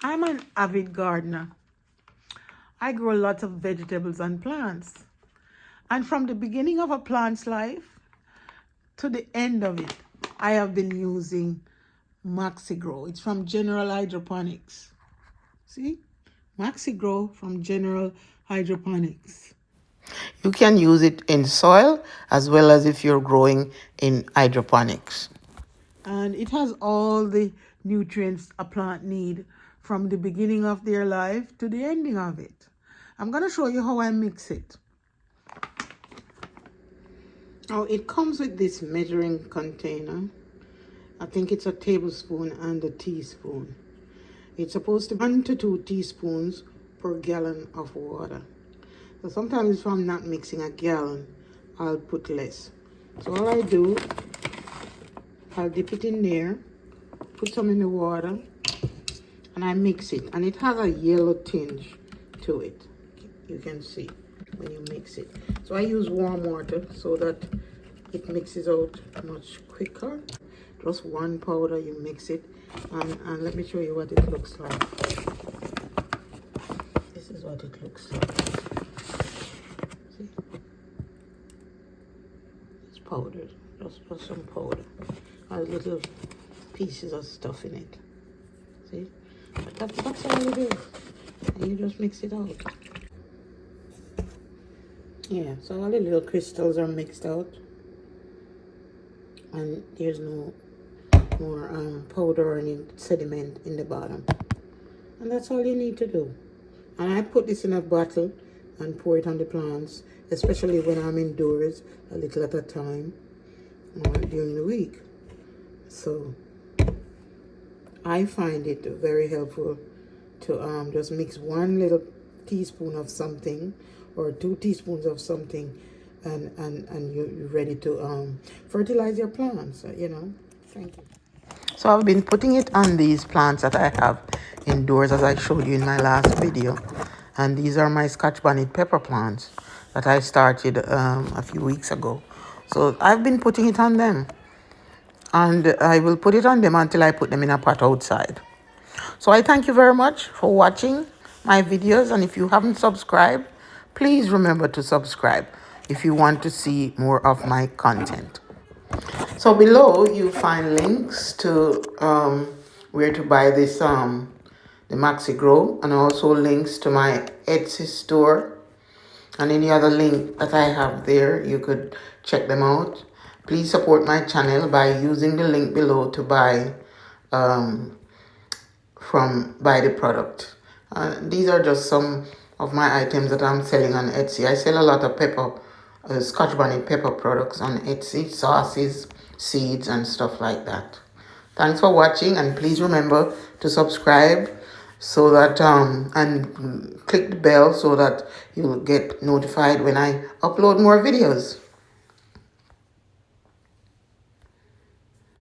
I'm an avid gardener. I grow lots of vegetables and plants. And from the beginning of a plant's life to the end of it, I have been using MaxiGrow. It's from General Hydroponics. See? MaxiGrow from General Hydroponics. You can use it in soil as well as if you're growing in hydroponics. And it has all the nutrients a plant need from the beginning of their life to the ending of it. I'm going to show you how I mix it. Now it comes with this measuring container. I think it's a tablespoon and a teaspoon. It's supposed to be 1 to 2 teaspoons per gallon of water. So sometimes if I'm not mixing a gallon, I'll put less. So all I do, I'll dip it in there, put some in the water, and I mix it. And it has a yellow tinge to it. You can see when you mix it. So I use warm water so that it mixes out much quicker. Just one powder, you mix it. And let me show you what it looks like. This is what it looks like. See? It's powder, just some powder. Has little pieces of stuff in it. See? But that's all it is. And you just mix it out. Yeah, so all the little crystals are mixed out. And there's no more powder or any sediment in the bottom. And that's all you need to do. And I put this in a bottle and pour it on the plants, especially when I'm indoors, a little at a time during the week. So I find it very helpful to just mix 1 little teaspoon of something or 2 teaspoons of something, and you're ready to fertilize your plants, you know. Thank you. So I've been putting it on these plants that I have indoors, as I showed you in my last video. And these are my Scotch bonnet pepper plants that I started a few weeks ago. So I've been putting it on them. And I will put it on them until I put them in a pot outside. So I thank you very much for watching my videos. And if you haven't subscribed, please remember to subscribe if you want to see more of my content. So below you find links to where to buy this the MaxiGrow, and also links to my Etsy store and any other link that I have there. You could check them out. Please support my channel by using the link below to buy the product. These are just some of my items that I'm selling on Etsy. I sell a lot of pepper, Scotch bonnet pepper products on Etsy, sauces, seeds, and stuff like that. Thanks for watching, and please remember to subscribe so that and click the bell so that you'll get notified when I upload more videos.